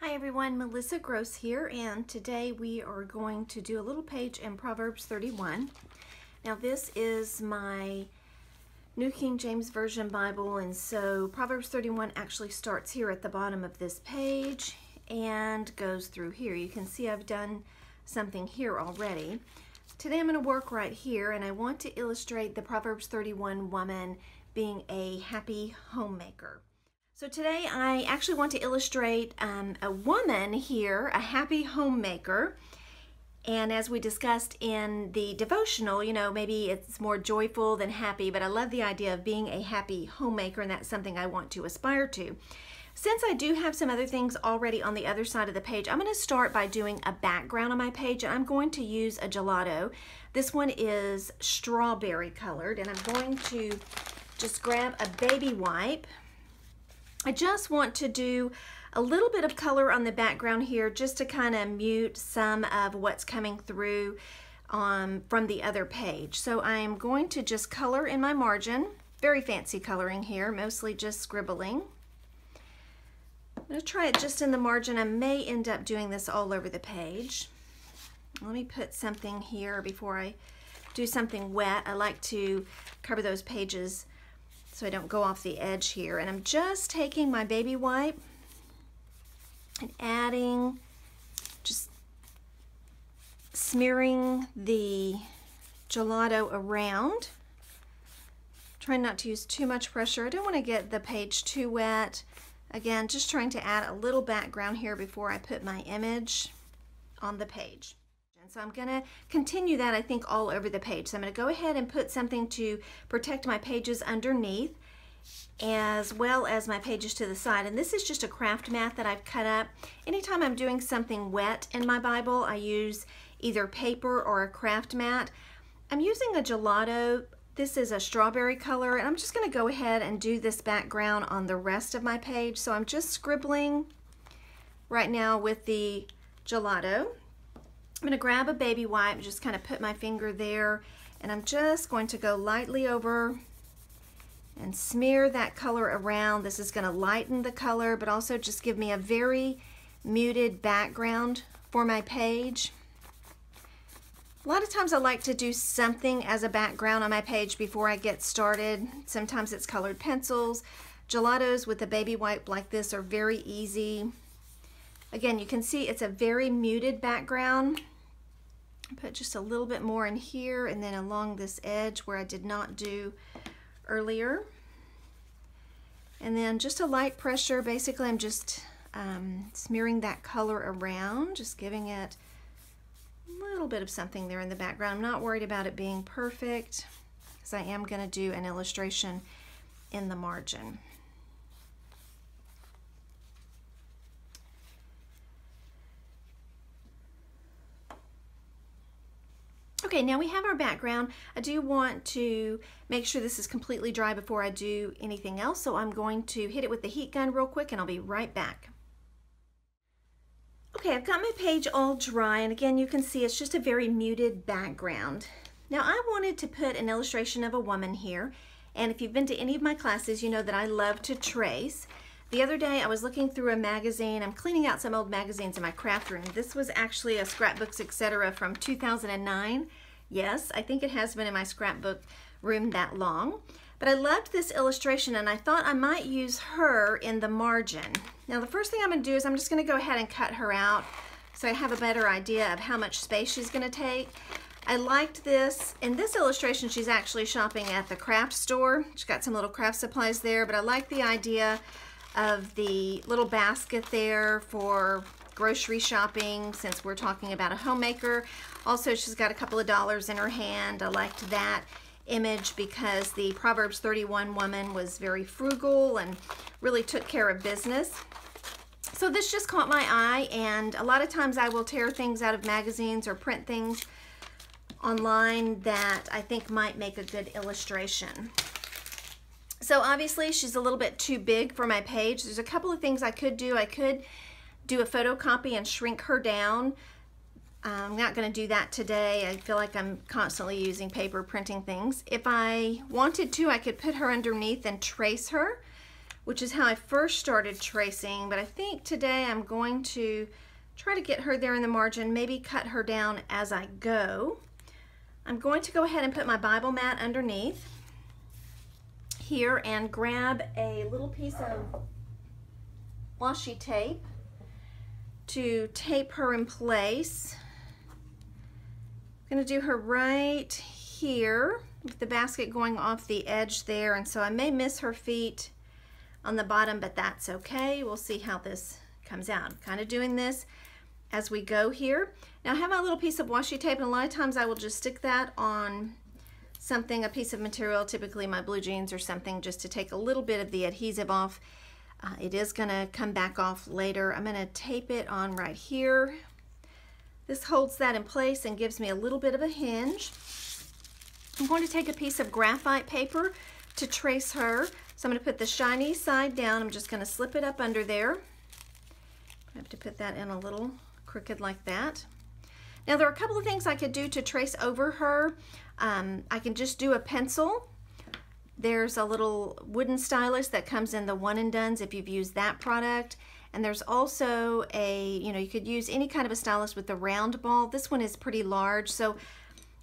Hi everyone, Melissa Gross here, and today we are going to do a little page in Proverbs 31. Now this is my New King James Version Bible, and so Proverbs 31 actually starts here at the bottom of this page and goes through here. You can see I've done something here already. Today I'm going to work right here, and I want to illustrate the Proverbs 31 woman being a happy homemaker. So today I actually want to illustrate a woman here, a happy homemaker. And as we discussed in the devotional, maybe it's more joyful than happy, but I love the idea of being a happy homemaker, and that's something I want to aspire to. Since I do have some other things already on the other side of the page, I'm going to start by doing a background on my page, and I'm going to use a gelato. This one is strawberry colored, and I'm going to just grab a baby wipe. I just want to do a little bit of color on the background here just to kind of mute some of what's coming through from the other page. So I'm going to just color in my margin. Very fancy coloring here, mostly just scribbling. I'm going to try it just in the margin. I may end up doing this all over the page. Let me put something here before I do something wet. I like to cover those pages so I don't go off the edge here. And I'm just taking my baby wipe and adding, just smearing the gelato around. Trying not to use too much pressure. I don't want to get the page too wet. Again, just trying to add a little background here before I put my image on the page. So I'm going to continue that, I think, all over the page. So I'm going to go ahead and put something to protect my pages underneath, as well as my pages to the side. And this is just a craft mat that I've cut up. Anytime I'm doing something wet in my Bible, I use either paper or a craft mat. I'm using a gelato. This is a strawberry color, and I'm just going to go ahead and do this background on the rest of my page. So I'm just scribbling right now with the gelato. I'm going to grab a baby wipe, just kind of put my finger there, and I'm just going to go lightly over and smear that color around. This is going to lighten the color, but also just give me a very muted background for my page. A lot of times I like to do something as a background on my page before I get started. Sometimes it's colored pencils. Gelatos with a baby wipe like this are very easy. Again, you can see it's a very muted background. Put just a little bit more in here and then along this edge where I did not do earlier. And then just a light pressure. Basically, I'm just smearing that color around, just giving it a little bit of something there in the background. I'm not worried about it being perfect because I am going to do an illustration in the margin. Okay, now we have our background. I do want to make sure this is completely dry before I do anything else, so I'm going to hit it with the heat gun real quick and I'll be right back. Okay, I've got my page all dry, and again you can see it's just a very muted background. Now I wanted to put an illustration of a woman here, and if you've been to any of my classes, you know that I love to trace. The other day I was looking through a magazine. I'm cleaning out some old magazines in my craft room. This was actually a Scrapbooks Etc. from 2009. Yes, I think it has been in my scrapbook room that long. But I loved this illustration, and I thought I might use her in the margin. Now the first thing I'm going to do is I'm just going to go ahead and cut her out so I have a better idea of how much space she's going to take. I liked this. In this illustration, she's actually shopping at the craft store. She's got some little craft supplies there, but I like the idea of the little basket there for grocery shopping, since we're talking about a homemaker. Also, she's got a couple of dollars in her hand. I liked that image because the Proverbs 31 woman was very frugal and really took care of business. So this just caught my eye, and a lot of times I will tear things out of magazines or print things online that I think might make a good illustration. So obviously she's a little bit too big for my page. There's a couple of things I could do. I could do a photocopy and shrink her down. I'm not going to do that today. I feel like I'm constantly using paper printing things. If I wanted to, I could put her underneath and trace her which is how I first started tracing, but I think today I'm going to try to get her there in the margin, maybe cut her down as I go. I'm going to go ahead and put my Bible mat underneath here and grab a little piece of washi tape to tape her in place. I'm going to do her right here with the basket going off the edge there, and so I may miss her feet on the bottom, but that's okay. We'll see how this comes out. I'm kind of doing this as we go here. Now I have my little piece of washi tape, and a lot of times I will just stick that on something, a piece of material, typically my blue jeans or something, just to take a little bit of the adhesive off. It is gonna come back off later. I'm gonna tape it on right here. This holds that in place and gives me a little bit of a hinge. I'm going to take a piece of graphite paper to trace her. So I'm gonna put the shiny side down. I'm just gonna slip it up under there. I have to put that in a little crooked like that. Now there are a couple of things I could do to trace over her. I can just do a pencil. There's a little wooden stylus that comes in the one and dones if you've used that product. And there's also a, you could use any kind of a stylus with the round ball. This one is pretty large. So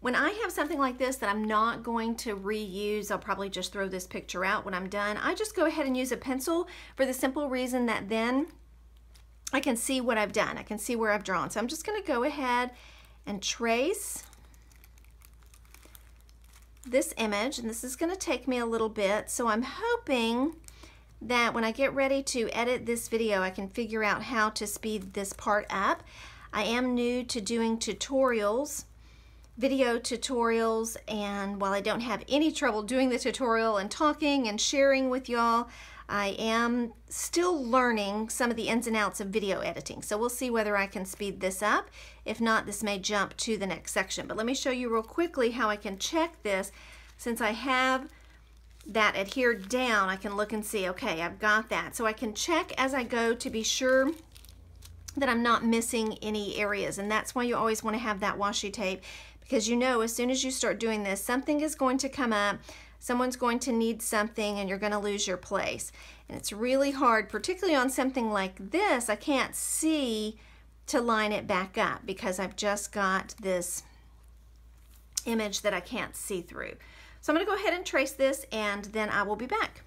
when I have something like this that I'm not going to reuse, I'll probably just throw this picture out when I'm done. I just go ahead and use a pencil for the simple reason that then I can see what I've done. I can see where I've drawn. So I'm just going to go ahead and trace this image, and this is going to take me a little bit. So I'm hoping that when I get ready to edit this video, I can figure out how to speed this part up. I am new to doing tutorials, video tutorials, and while I don't have any trouble doing the tutorial and talking and sharing with y'all, I am still learning some of the ins and outs of video editing. So we'll see whether I can speed this up. If not, this may jump to the next section. But let me show you real quickly how I can check this. Since I have that adhered down, I can look and see, okay, I've got that. So I can check as I go to be sure that I'm not missing any areas. And that's why you always want to have that washi tape, because as soon as you start doing this, something is going to come up. Someone's going to need something and you're going to lose your place. And it's really hard, particularly on something like this. I can't see to line it back up because I've just got this image that I can't see through. So I'm going to go ahead and trace this, and then I will be back.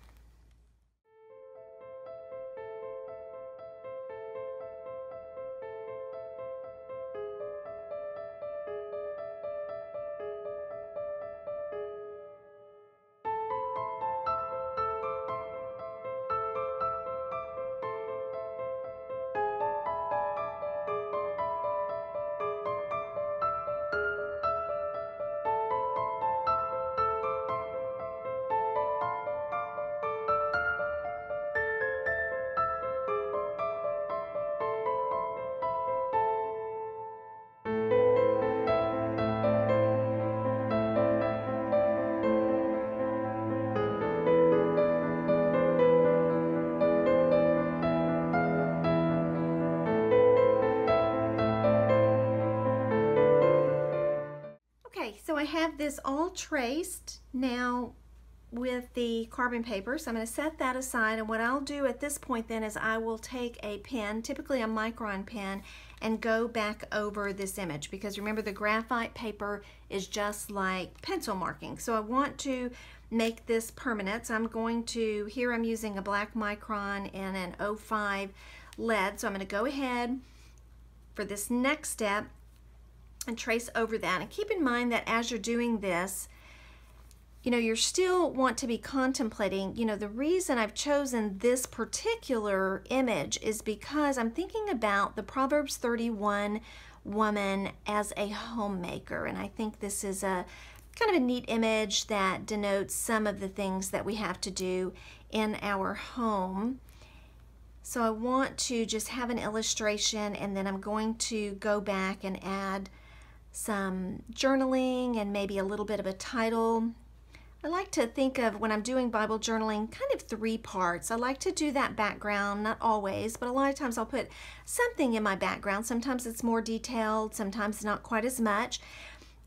So I have this all traced now with the carbon paper, so I'm going to set that aside, and what I'll do at this point then is I will take a pen, typically a micron pen, and go back over this image, because remember the graphite paper is just like pencil marking. So I want to make this permanent, so I'm going to, here I'm using a black micron and an 05 lead, so I'm going to go ahead for this next step and trace over that. And keep in mind that as you're doing this, you still want to be contemplating, the reason I've chosen this particular image is because I'm thinking about the Proverbs 31 woman as a homemaker. And I think this is a kind of a neat image that denotes some of the things that we have to do in our home. So I want to just have an illustration, and then I'm going to go back and add some journaling and maybe a little bit of a title. I like to think of, when I'm doing Bible journaling, kind of 3 parts. I like to do that background, not always, but a lot of times I'll put something in my background. Sometimes it's more detailed, sometimes not quite as much.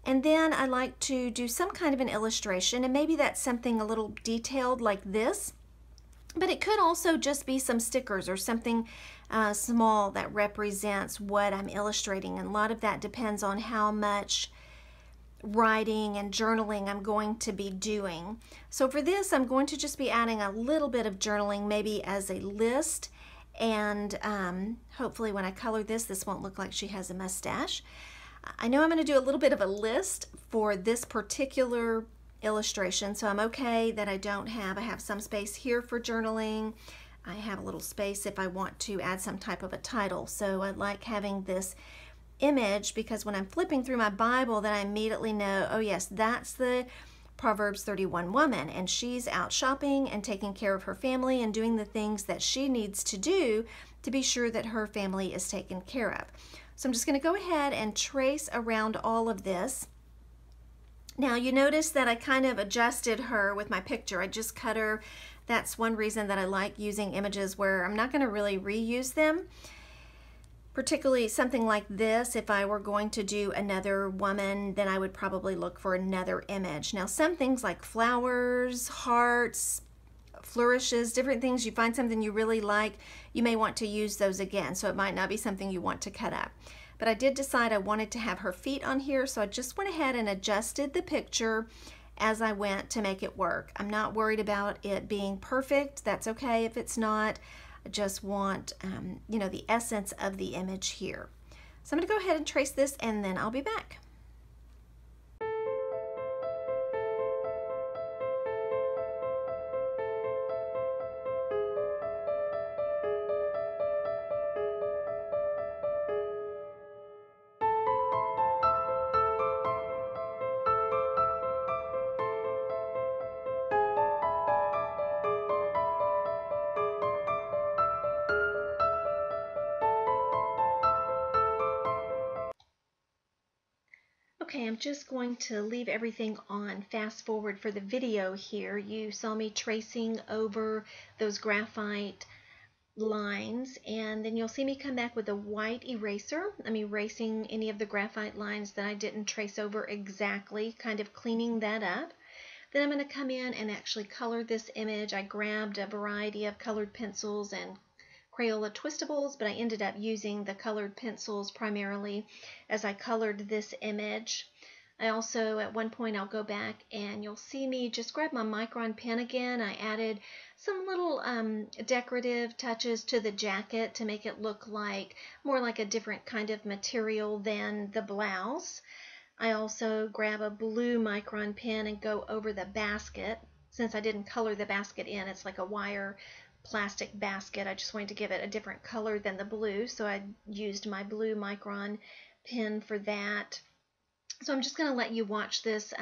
And then I like to do some kind of an illustration, and maybe that's something a little detailed like this. But it could also just be some stickers or something small that represents what I'm illustrating. And a lot of that depends on how much writing and journaling I'm going to be doing. So for this, I'm going to just be adding a little bit of journaling, maybe as a list. And hopefully when I color this, this won't look like she has a mustache. I know I'm going to do a little bit of a list for this particular illustration, so I'm okay that I have some space here for journaling. I have a little space if I want to add some type of a title. So I like having this image because when I'm flipping through my Bible, then I immediately know, oh yes, that's the Proverbs 31 woman, and she's out shopping and taking care of her family and doing the things that she needs to do to be sure that her family is taken care of. So I'm just going to go ahead and trace around all of this. Now you notice that I kind of adjusted her with my picture. I just cut her. That's one reason that I like using images where I'm not going to really reuse them. Particularly something like this, if I were going to do another woman, then I would probably look for another image. Now some things like flowers, hearts, flourishes, different things, you find something you really like, you may want to use those again. So it might not be something you want to cut up. But I did decide I wanted to have her feet on here, so I just went ahead and adjusted the picture as I went to make it work. I'm not worried about it being perfect. That's okay if it's not. I just want, you know, the essence of the image here. So I'm going to go ahead and trace this and then I'll be back. Okay, I'm just going to leave everything on fast forward for the video here. You saw me tracing over those graphite lines, and then you'll see me come back with a white eraser. I'm erasing any of the graphite lines that I didn't trace over exactly, kind of cleaning that up. Then I'm going to come in and actually color this image. I grabbed a variety of colored pencils and Crayola Twistables, but I ended up using the colored pencils primarily as I colored this image. I also, at one point, I'll go back and you'll see me just grab my micron pen again. I added some little decorative touches to the jacket to make it look like more like a different kind of material than the blouse. I also grab a blue micron pen and go over the basket. Since I didn't color the basket in, it's like a wire plastic basket. I just wanted to give it a different color than the blue, so I used my blue micron pen for that. So I'm just going to let you watch this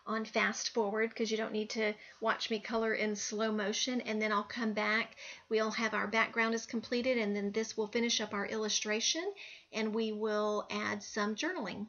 on fast forward because you don't need to watch me color in slow motion, and then I'll come back. We'll have our background is completed, and then this will finish up our illustration, and we will add some journaling.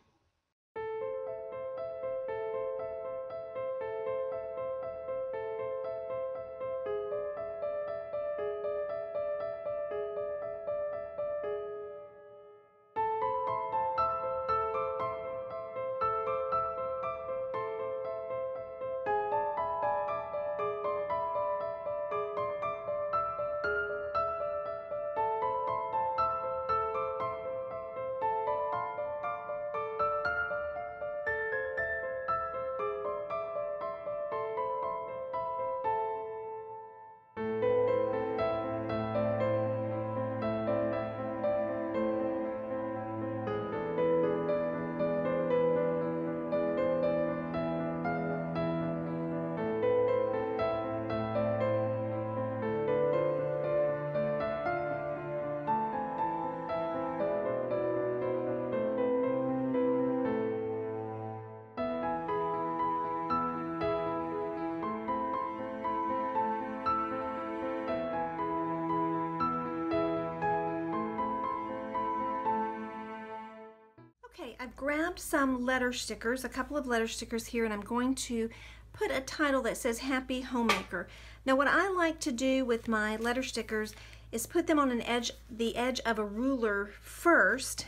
Okay, I've grabbed some letter stickers, a couple of letter stickers here, and I'm going to put a title that says Happy Homemaker. Now what I like to do with my letter stickers is put them on the edge of a ruler first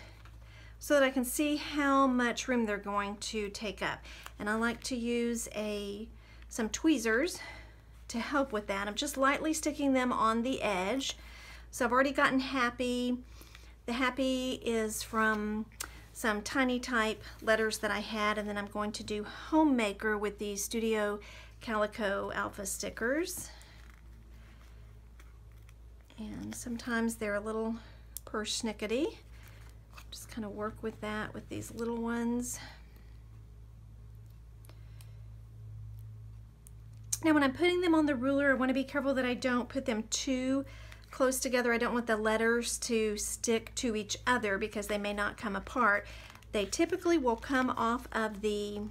so that I can see how much room they're going to take up. And I like to use some tweezers to help with that. I'm just lightly sticking them on the edge. So I've already gotten happy. The happy is from some tiny type letters that I had, and then I'm going to do Homemaker with these Studio Calico Alpha stickers. And sometimes they're a little persnickety. Just kind of work with that with these little ones. Now when I'm putting them on the ruler, I want to be careful that I don't put them too close together. I don't want the letters to stick to each other because they may not come apart. They typically will come off of the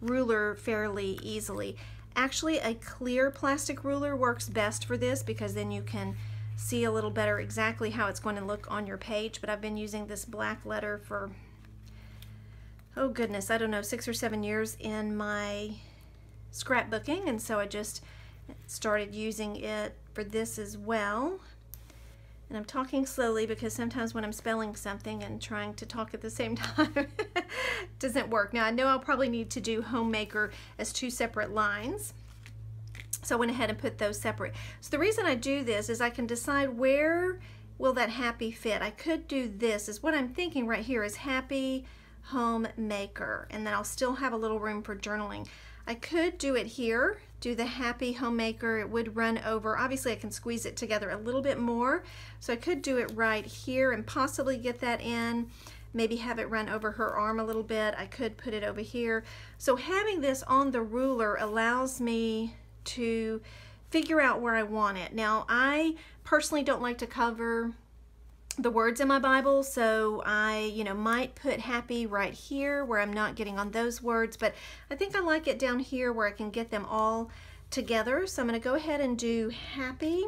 ruler fairly easily. Actually, a clear plastic ruler works best for this because then you can see a little better exactly how it's going to look on your page. But I've been using this black letter for, oh goodness, I don't know, 6 or 7 years in my scrapbooking, and so I just started using it for this as well. And I'm talking slowly because sometimes when I'm spelling something and trying to talk at the same time it doesn't work. Now I know I'll probably need to do Homemaker as 2 separate lines, so I went ahead and put those separate. So the reason I do this is I can decide where will that happy fit. I could do this, is what I'm thinking right here, is Happy Homemaker, and then I'll still have a little room for journaling. I could do it here, do the Happy Homemaker. It would run over. Obviously I can squeeze it together a little bit more, so I could do it right here and possibly get that in, maybe have it run over her arm a little bit. I could put it over here. So having this on the ruler allows me to figure out where I want it. Now I personally don't like to cover the words in my Bible, so I might put happy right here where I'm not getting on those words, but I think I like it down here where I can get them all together. So I'm going to go ahead and do happy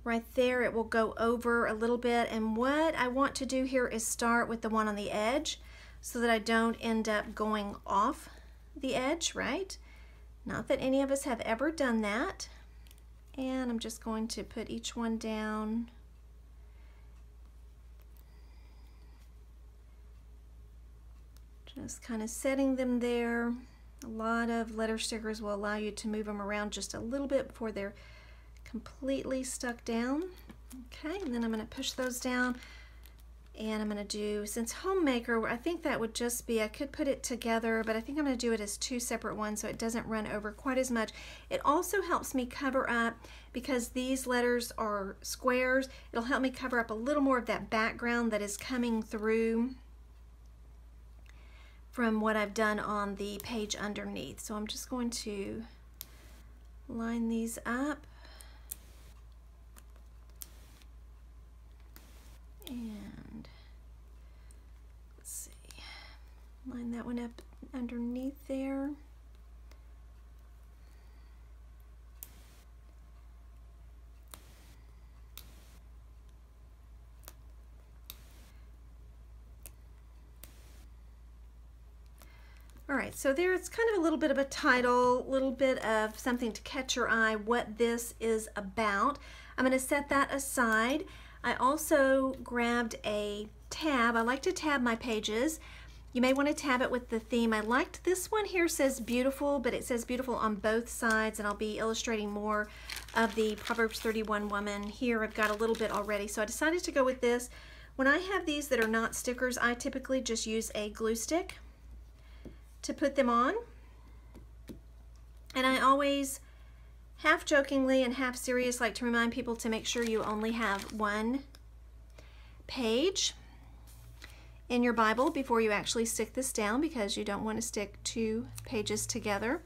right there. It will go over a little bit, and what I want to do here is start with the one on the edge so that I don't end up going off the edge, right? Not that any of us have ever done that. And I'm just going to put each one down. Just kind of setting them there. A lot of letter stickers will allow you to move them around just a little bit before they're completely stuck down. Okay, and then I'm going to push those down, and I'm going to do, since Homemaker, I think that would just be, I could put it together, but I think I'm going to do it as 2 separate ones so it doesn't run over quite as much. It also helps me cover up, because these letters are squares, it'll help me cover up a little more of that background that is coming through from what I've done on the page underneath. So I'm just going to line these up. And let's see, line that one up underneath there. All right, so there it's kind of a little bit of a title, a little bit of something to catch your eye, what this is about. I'm going to set that aside. I also grabbed a tab. I like to tab my pages. You may want to tab it with the theme. I liked this one here, says beautiful, but it says beautiful on both sides, and I'll be illustrating more of the Proverbs 31 woman. Here I've got a little bit already, so I decided to go with this. When I have these that are not stickers, I typically just use a glue stick to put them on. And I always, half jokingly and half serious, like to remind people to make sure you only have one page in your Bible before you actually stick this down, because you don't want to stick 2 pages together.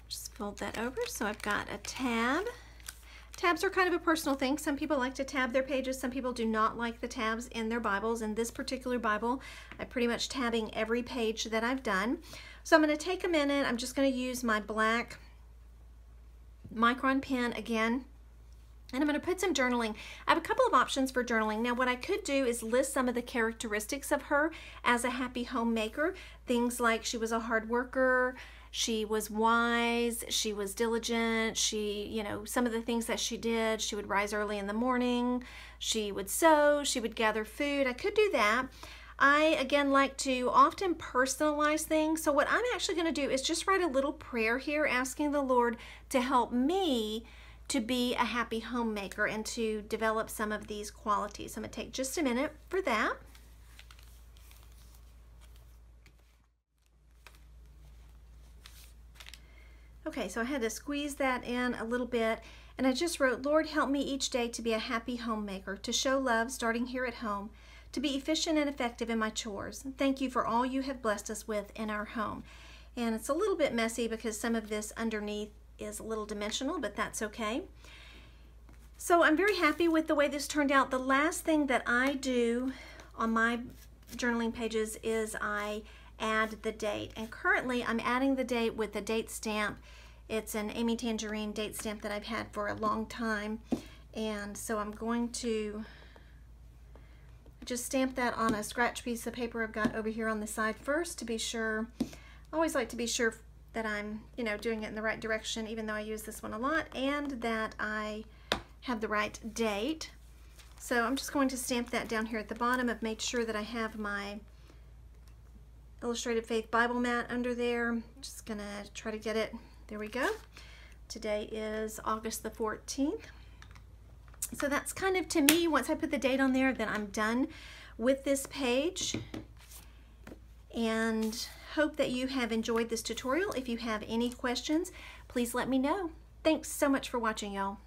Just fold that over. So I've got a tab. Tabs are kind of a personal thing. Some people like to tab their pages. Some people do not like the tabs in their Bibles. In this particular Bible, I'm pretty much tabbing every page that I've done. So I'm going to take a minute. I'm just going to use my black micron pen again, and I'm going to put some journaling. I have a couple of options for journaling. Now what I could do is list some of the characteristics of her as a happy homemaker. Things like she was a hard worker, she was wise, she was diligent, she, some of the things that she did, she would rise early in the morning, she would sew, she would gather food. I could do that. I, again, like to often personalize things. So what I'm actually going to do is just write a little prayer here asking the Lord to help me to be a happy homemaker and to develop some of these qualities. I'm going to take just a minute for that. Okay, so I had to squeeze that in a little bit, and I just wrote, Lord, help me each day to be a happy homemaker, to show love starting here at home, to be efficient and effective in my chores. Thank you for all you have blessed us with in our home. And it's a little bit messy because some of this underneath is a little dimensional, but that's okay. So I'm very happy with the way this turned out. The last thing that I do on my journaling pages is I add the date. And currently I'm adding the date with the date stamp. It's an Amy Tangerine date stamp that I've had for a long time. And so I'm going to just stamp that on a scratch piece of paper I've got over here on the side first to be sure. I always like to be sure that I'm, doing it in the right direction, even though I use this one a lot, and that I have the right date. So I'm just going to stamp that down here at the bottom. I've made sure that I have my Illustrated Faith Bible mat under there. Just gonna try to get it. There we go. Today is August the 14th. So that's kind of, to me, once I put the date on there, then I'm done with this page. And hope that you have enjoyed this tutorial. If you have any questions, please let me know. Thanks so much for watching, y'all.